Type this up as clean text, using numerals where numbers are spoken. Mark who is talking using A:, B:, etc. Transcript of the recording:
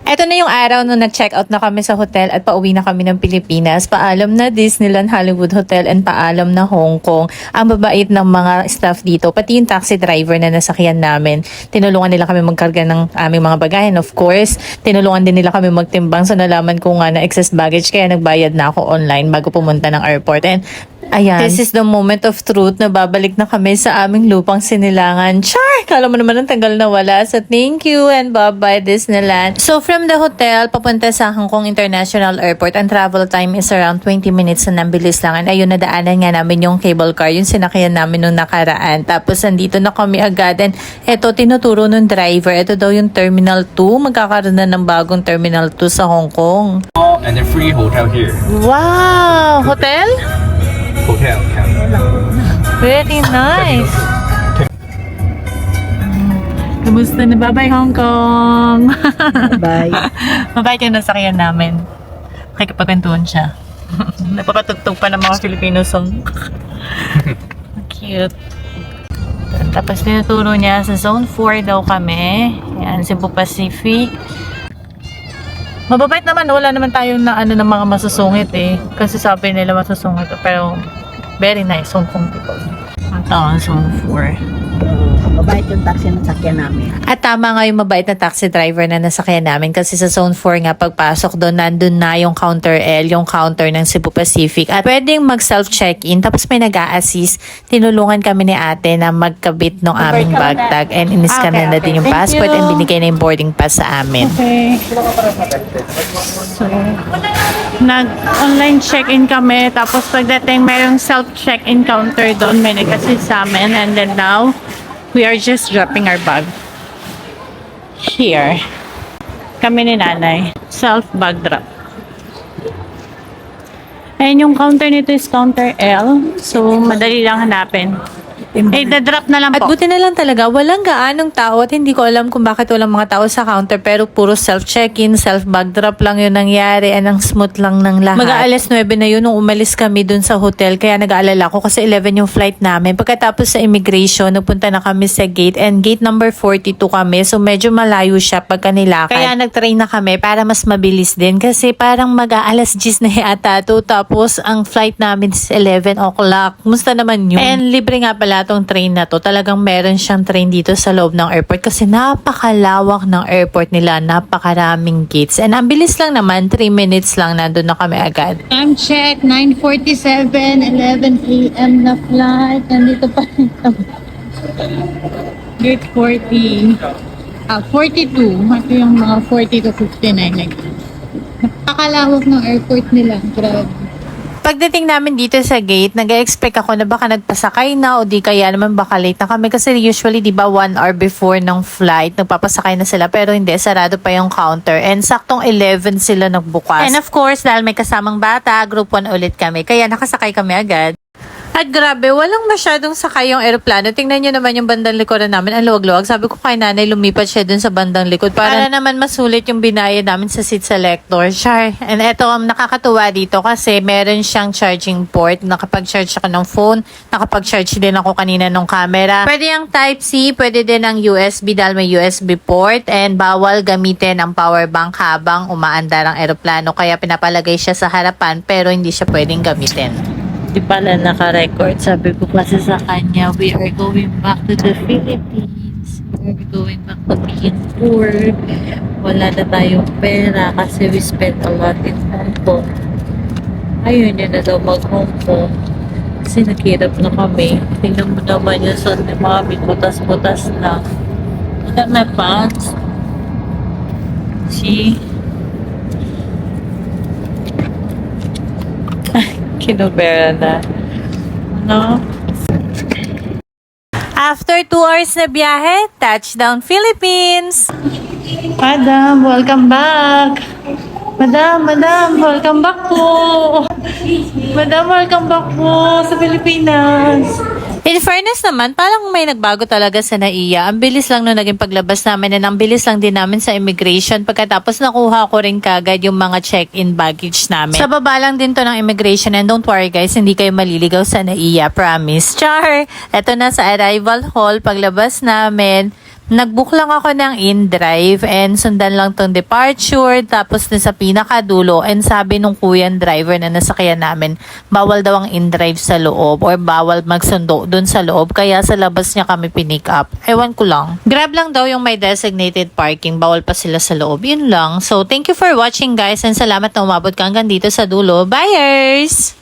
A: Eto na yung araw nung nag-check out na kami sa hotel at pauwi na kami ng Pilipinas. Paalam na Disneyland Hollywood Hotel and paalam na Hong Kong. Ang babait ng mga staff dito, pati yung taxi driver na nasakyan namin. Tinulungan nila kami magkarga ng aming mga bagayan. Of course, tinulungan din nila kami magtimbang. So nalaman ko nga na excess baggage kaya nagbayad na ako online bago pumunta ng airport. And ayan, this is the moment of truth na babalik na kami sa aming lupang sinilangan. Char! Kala mo naman ang tagal na wala. So thank you and bye-bye Disneyland. So from the hotel, papunta sa Hong Kong International Airport, ang travel time is around 20 minutes na nambilis lang. And ayun, nadaanan nga namin yung cable car, yung sinakyan namin nung nakaraan. Tapos andito na kami agad. And eto, tinuturo nung driver. Ito daw yung Terminal 2. Magkakaroon na ng bagong Terminal 2 sa Hong Kong.
B: And the free hotel here.
A: Wow! Hotel?
B: Hotel, yeah.
A: Very nice. Kamusta na? Bye-bye Hong Kong.
C: Bye.
A: Mabait yung nasakyan namin. Nakikipagkwentuhan siya. Napapatugtog pa ng mga Filipino song. Cute. Tapos tinuturo niya sa Zone 4 daw kami. Yan, Cebu Pacific. Mababait naman, wala naman tayong na ano ng mga masusungit eh. Kasi sabi nila masusungit. Pero very nice Hong Kong people. Ito ang Zone 4.
C: Mabait yung taxi na sakyan namin.
A: At tama nga yung mabait na taxi driver na nasakyan namin kasi sa Zone 4 nga pagpasok doon, nandun na yung counter L, yung counter ng Cebu Pacific. At pwedeng mag-self-check-in tapos may nag-a-assist. Tinulungan kami ni ate na magkabit ng aming bag tag and in-scan na din yung passport and binigay na yung boarding pass sa amin.
D: Okay. So, nag-online check-in kami. Tapos pagdating, mayroong self-check-in counter doon. May nag-assist sa amin. And then now, we are just dropping our bag here. Kami ni nanay. Self-bag drop. And yung counter nito is counter L. So, madali lang hanapin. Eh, the-drop na lang
A: At
D: po.
A: buti na lang talaga, walang gaanong tao at hindi ko alam kung bakit walang mga tao sa counter pero puro self-check-in, self-bag drop lang yun nangyari and ang smooth lang ng lahat. Mag-aalas 9 na yun nung umalis kami dun sa hotel kaya nag-aalala ko kasi 11 yung flight namin. Pagkatapos sa immigration, nagpunta na kami sa gate and gate number 42 kami so medyo malayo siya pagka nilakad. Kaya nag-train na kami para mas mabilis din kasi parang mag-aalas 10 na yata to tapos ang flight namin is 11 o'clock. Musta naman yun? And libre nga pala tong train na to. Talagang meron siyang train dito sa loob ng airport kasi napakalawak ng airport nila. Napakaraming gates. And ang bilis lang naman, 3 minutes lang nandun na kami agad.
D: Time check, 9:47, 11 a.m. na flight. Nandito pa rin kami. Gate 40. 42. Ito yung mga 40 to 59. Napakalawak ng airport nila. Grabe.
A: Pagdating namin dito sa gate, nag-expect ako na baka nagpasakay na o di kaya naman baka late na kami kasi usually di ba 1 hour before ng flight nagpapasakay na sila pero hindi, sarado pa yung counter and saktong 11 sila nagbukas. And of course, dahil may kasamang bata, group 1 ulit kami kaya nakasakay kami agad. At grabe, walang masyadong sakay yung aeroplano. Tingnan nyo naman yung bandang likuran namin. Ang luwag-luwag. Sabi ko kay nanay, lumipat siya dun sa bandang likod. Para naman masulit yung binayad namin sa seat selector. Char. And eto, nakakatuwa dito kasi meron siyang charging port. Nakapag-charge ako ng phone. Nakapag-charge din ako kanina ng camera. Pwede yung Type-C. Pwede din ang USB dahil may USB port. And bawal gamitin ang power bank habang umaandar ang aeroplano. Kaya pinapalagay siya sa harapan pero hindi siya pwedeng gamitin. Di pala naka-record. Sabi ko kasi sa kanya, we are going back to the Philippines. We are going back to being poor. Wala na tayong pera kasi we spent a lot in Hong Kong. Ayun yun na daw mag-Hong Kong. Kasi naghirap na kami. Tingnan mo naman yung son ni mami. Butas-butas na. Wala na pants. See? Kinubera na. Ano? After 2 hours na biyahe, touchdown Philippines!
D: Madam, welcome back. Madam, welcome back po. Madam, welcome back po sa Pilipinas.
A: In fairness naman, parang may nagbago talaga sa NAIA. Ang bilis lang nung naging paglabas namin and ang bilis lang din namin sa immigration. Pagkatapos nakuha ko rin kagad yung mga check-in baggage namin. Sa baba lang din to ng immigration and don't worry guys, hindi kayo maliligaw sa NAIA, promise. Char! Eto na sa arrival hall, paglabas namin, Nag-book lang ako ng in-drive and sundan lang tong departure tapos na sa pinakadulo and sabi nung kuyan driver na nasakyan namin bawal daw ang in-drive sa loob or bawal magsundo dun sa loob kaya sa labas niya kami pinick up. Ewan ko lang. Grab lang daw yung may designated parking, bawal pa sila sa loob. Yun lang. So thank you for watching guys and salamat na umabot ka hanggang dito sa dulo. Buyers!